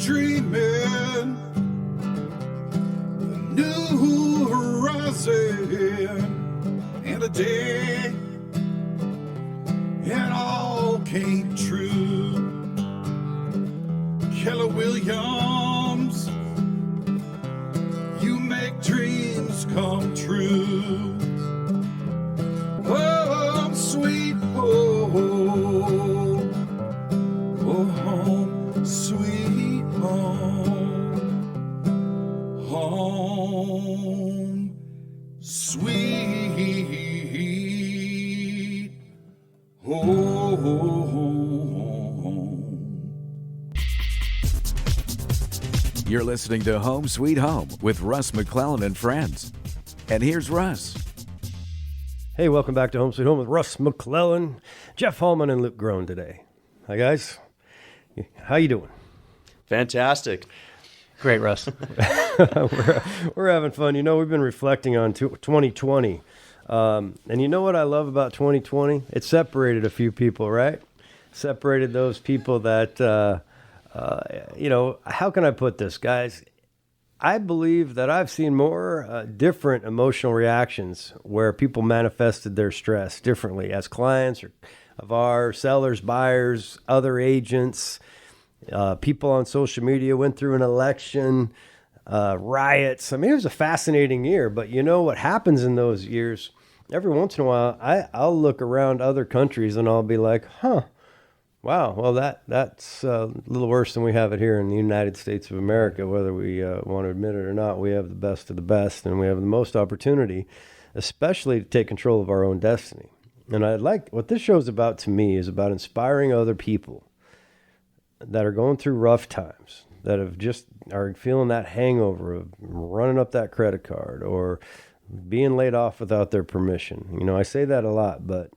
dreaming a new horizon, and a day it all came true. Keller Williams, you make dreams come true. Home sweet home, oh home sweet home, home sweet home. You're listening to Home Sweet Home with Russ, McClellan, and friends. And here's Russ. Hey, welcome back to Home Sweet Home with Russ, McClellan, Jeff Hallman, and Groen today. Hi, guys. How you doing? Fantastic. Great, Russ. We're having fun. You know, we've been reflecting on 2020. And you know what I love about 2020? It separated a few people, right? Separated those people that, how can I put this, guys? I believe that I've seen more different emotional reactions where people manifested their stress differently as clients of ours, sellers, buyers, other agents. People on social media went through an election, riots. I mean, it was a fascinating year, but you know what happens in those years? Every once in a while, I'll look around other countries and I'll be like, wow, well, that's a little worse than we have it here in the United States of America, whether we want to admit it or not. We have the best of the best, and we have the most opportunity, especially to take control of our own destiny. And what this show's about to me is about inspiring other people that are going through rough times, that are feeling that hangover of running up that credit card or being laid off without their permission. You know, I say that a lot, but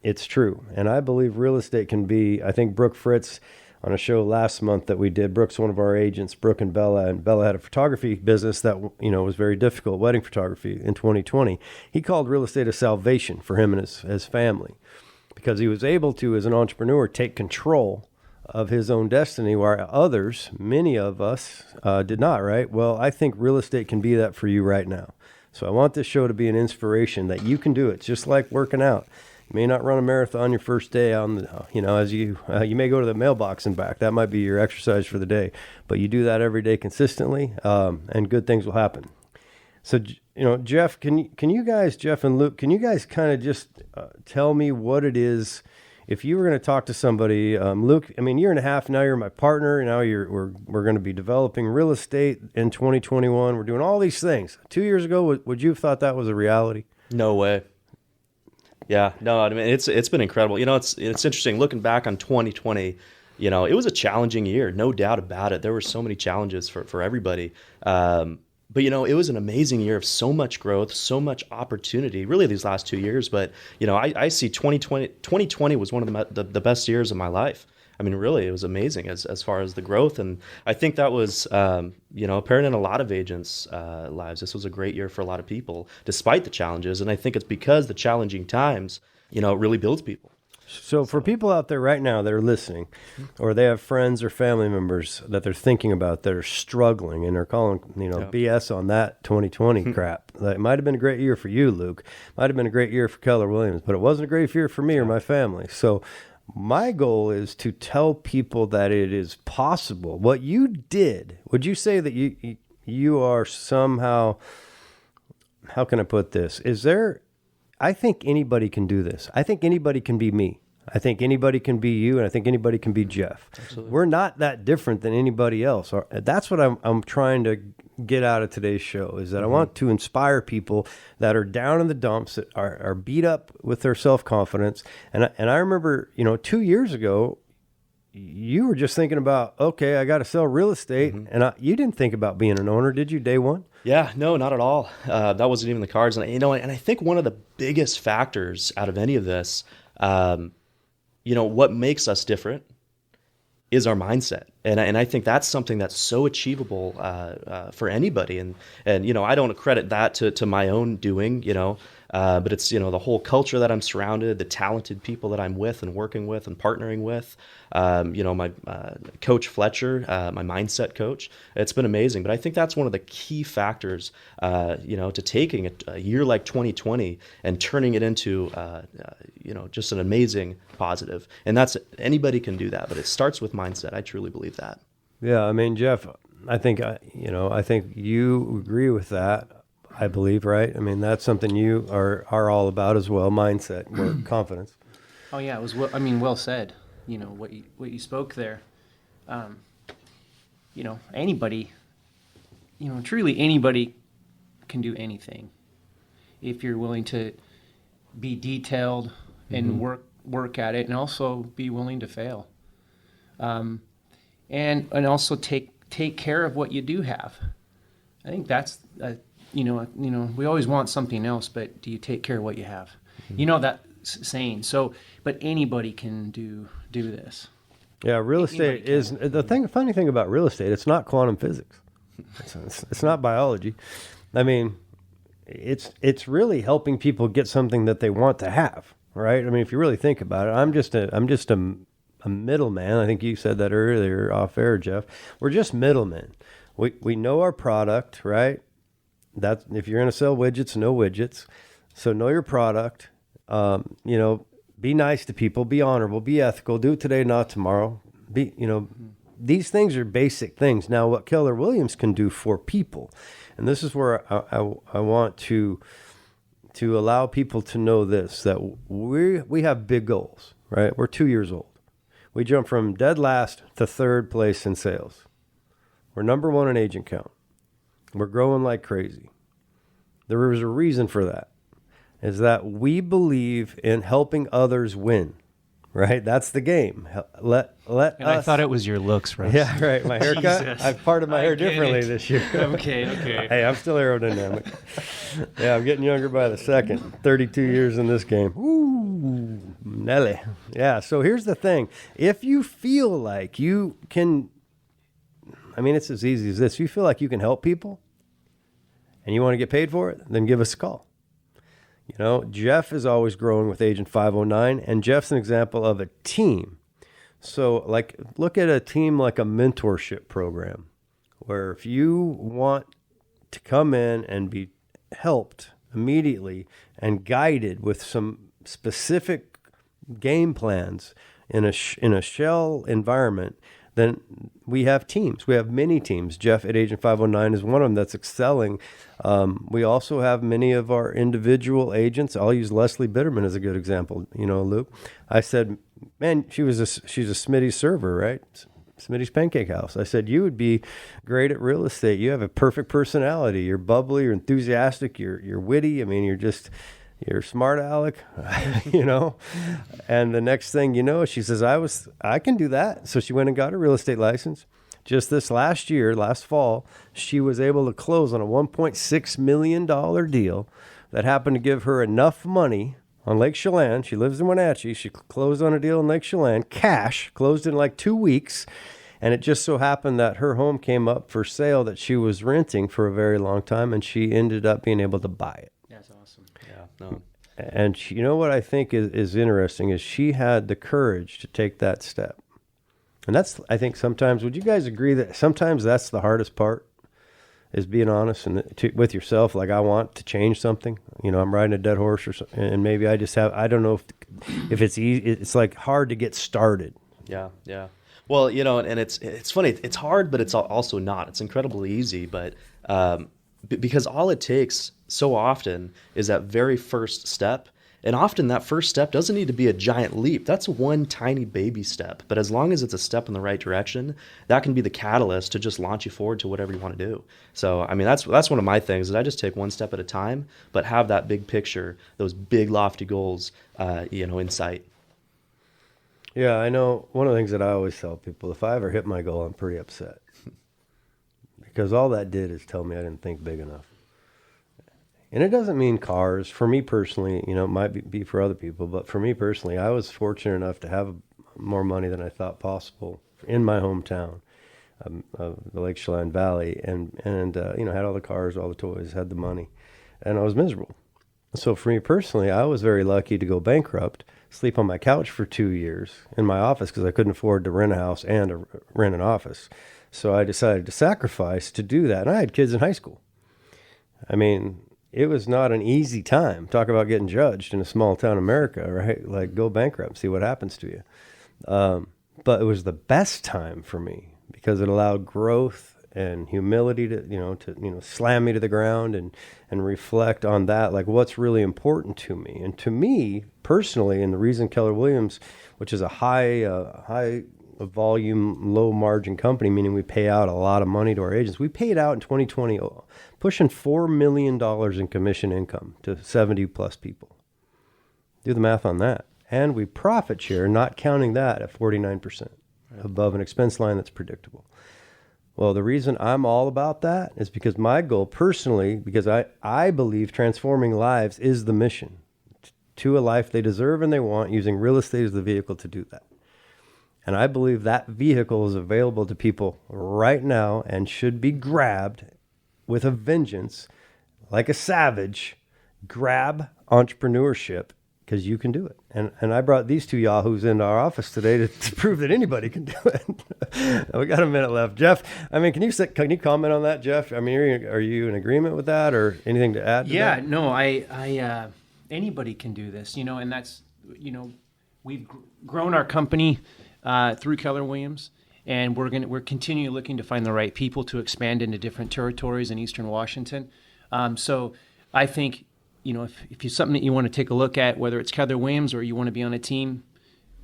it's true. And I believe real estate can be, I think Brooke Fritz on a show last month that we did, Brooke's one of our agents, Brooke and Bella had a photography business that, was very difficult, wedding photography in 2020. He called real estate a salvation for him and his family because he was able to, as an entrepreneur, take control of his own destiny where others, many of us, did not, right? Well, I think real estate can be that for you right now. So I want this show to be an inspiration that you can do it, just like working out. You may not run a marathon your first day as you may go to the mailbox and back. That might be your exercise for the day, but you do that every day consistently, and good things will happen. So, Jeff, can you guys, Jeff and Luke, can you guys kind of just tell me what it is? If you were going to talk to somebody, Luke, year and a half now, you're my partner. Now we're going to be developing real estate in 2021. We're doing all these things. 2 years ago, would you have thought that was a reality? No way. Yeah, no, I mean, it's been incredible. It's interesting looking back on 2020, it was a challenging year, no doubt about it. There were so many challenges for everybody. But, it was an amazing year of so much growth, so much opportunity, really these last 2 years. But, I see 2020 was one of the best years of my life. I mean, really, it was amazing as far as the growth. And I think that was, apparent in a lot of agents' lives. This was a great year for a lot of people, despite the challenges. And I think it's because the challenging times, it really builds people. So for people out there right now that are listening, or they have friends or family members that they're thinking about that are struggling and they're calling, BS on that 2020 crap. It might have been a great year for you, Luke. Might have been a great year for Keller Williams, but it wasn't a great year for me or my family. So my goal is to tell people that it is possible. What you did, would you say that you are somehow, how can I put this? I think anybody can do this. I think anybody can be me. I think anybody can be you, and I think anybody can be Jeff. Absolutely. We're not that different than anybody else. That's what I'm trying to get out of today's show, is that I want to inspire people that are down in the dumps, that are beat up with their self-confidence. And I remember, 2 years ago, you were just thinking about, okay, I got to sell real estate. And you didn't think about being an owner, did you, day one? Yeah, no, not at all. That wasn't even the cards. And, and I think one of the biggest factors out of any of this, what makes us different is our mindset. And I think that's something that's so achievable for anybody. And you know, I don't accredit that to my own doing, you know, but it's, you know, the whole culture that I'm surrounded, the talented people that I'm with and working with and partnering with. You know, my coach Fletcher, my mindset coach, it's been amazing. But I think that's one of the key factors, you know, to taking a year like 2020 and turning it into, you know, just an amazing positive. And that's, anybody can do that, but it starts with mindset. I truly believe that. Yeah, I mean, Jeff, I think I think you agree with that. I believe, right? I mean, that's something you are all about as well. Mindset, work, confidence. Oh yeah, it was. Well said. You know what you spoke there. You know, anybody. You know, truly anybody can do anything if you're willing to be detailed and work at it, and also be willing to fail. And also take care of what you do have. I think that's you know we always want something else, but do you take care of what you have? You know that saying. So, but anybody can do this. Yeah, real estate is the thing. Funny thing about real estate, it's not quantum physics. It's not biology. I mean, it's really helping people get something that they want to have, right? I mean, if you really think about it, I'm just a middleman. I think you said that earlier off air, Jeff. We're just middlemen. We know our product, right? That if you're going to sell widgets, know widgets. So know your product. You know, be nice to people, be honorable, be ethical, do it today, not tomorrow. These things are basic things. Now, what Keller Williams can do for people, and this is where I want to allow people to know this, that we have big goals, right? We're 2 years old. We jumped from dead last to third place in sales. We're number one in agent count. We're growing like crazy. There is a reason for that, is that we believe in helping others win, right? That's the game. Let And us. I thought it was your looks, Russ. Yeah, right. My haircut. Jesus. I've parted my hair differently this year. Okay. Hey, I'm still aerodynamic. Yeah, I'm getting younger by the second. 32 years in this game. Ooh, Nelly. Yeah, so here's the thing. If you feel like you can, I mean, it's as easy as this. If you feel like you can help people and you want to get paid for it, then give us a call. You know, Jeff is always growing with Agent 509, and Jeff's an example of a team. So, like, look at a team like a mentorship program, where if you want to come in and be helped immediately and guided with some specific game plans in a shell environment, then we have teams. We have many teams. Jeff at Agent 509 is one of them that's excelling. We also have many of our individual agents. I'll use Leslie Bitterman as a good example. You know, Luke, I said, man, she's a Smitty's server, right? Smitty's Pancake House. I said, you would be great at real estate. You have a perfect personality. You're bubbly, you're enthusiastic, you're witty. I mean, you're smart aleck, you know. And the next thing you know, she says, I can do that. So she went and got a real estate license. Just this last fall, she was able to close on a $1.6 million deal that happened to give her enough money on Lake Chelan. She lives in Wenatchee. She closed on a deal in Lake Chelan, cash, closed in like 2 weeks. And it just so happened that her home came up for sale that she was renting for a very long time, and she ended up being able to buy it. That's awesome. Yeah, no. And she, you know what I think is interesting is she had the courage to take that step. And that's, I think sometimes, would you guys agree that sometimes that's the hardest part, is being honest with yourself? Like, I want to change something. You know, I'm riding a dead horse or something, and maybe I just have, I don't know if it's easy. It's like hard to get started. Yeah. Well, you know, and it's funny. It's hard, but it's also not. It's incredibly easy, but because all it takes so often is that very first step. And often that first step doesn't need to be a giant leap. That's one tiny baby step. But as long as it's a step in the right direction, that can be the catalyst to just launch you forward to whatever you want to do. So, I mean, that's one of my things, is I just take one step at a time, but have that big picture, those big lofty goals, in sight. Yeah, I know. One of the things that I always tell people, if I ever hit my goal, I'm pretty upset. Because all that did is tell me I didn't think big enough. And it doesn't mean cars. For me personally, you know, it might be for other people, but for me personally, I was fortunate enough to have more money than I thought possible in my hometown. of the Lake Chelan Valley, and had all the cars, all the toys, had the money, and I was miserable. So for me personally, I was very lucky to go bankrupt, sleep on my couch for 2 years in my office because I couldn't afford to rent a house and rent an office. So I decided to sacrifice to do that. And I had kids in high school. I mean, it was not an easy time. Talk about getting judged in a small town America, right? Like, go bankrupt, see what happens to you. But it was the best time for me because it allowed growth and humility to slam me to the ground and reflect on that, like what's really important to me. And to me personally, and the reason Keller Williams, which is a high volume, low margin company, meaning we pay out a lot of money to our agents. We paid out in 2020, pushing $4 million in commission income to 70 plus people. Do the math on that. And we profit share, not counting that, at 49% above an expense line that's predictable. Well, the reason I'm all about that is because my goal personally, because I believe transforming lives is the mission to a life they deserve and they want, using real estate as the vehicle to do that. And I believe that vehicle is available to people right now and should be grabbed with a vengeance, like a savage. Grab entrepreneurship, because you can do it. And I brought these two yahoos into our office today to prove that anybody can do it. We got a minute left. Jeff, I mean, can you comment on that, Jeff? I mean, are you in agreement with that, or anything to add to that? Yeah, no, I anybody can do this, and that's, we've grown our company through Keller Williams, and we're continually looking to find the right people to expand into different territories in Eastern Washington. So I think, if it's something that you want to take a look at, whether it's Keller Williams or you want to be on a team,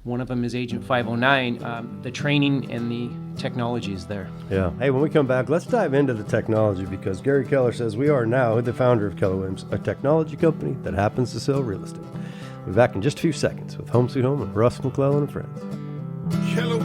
one of them is Agent 509. The training and the technology is there. Yeah. Hey, when we come back, let's dive into the technology, because Gary Keller says we are now the founder of Keller Williams, a technology company that happens to sell real estate. We'll be back in just a few seconds with Home Sweet Home and Russ, McClellan and Friends. Keller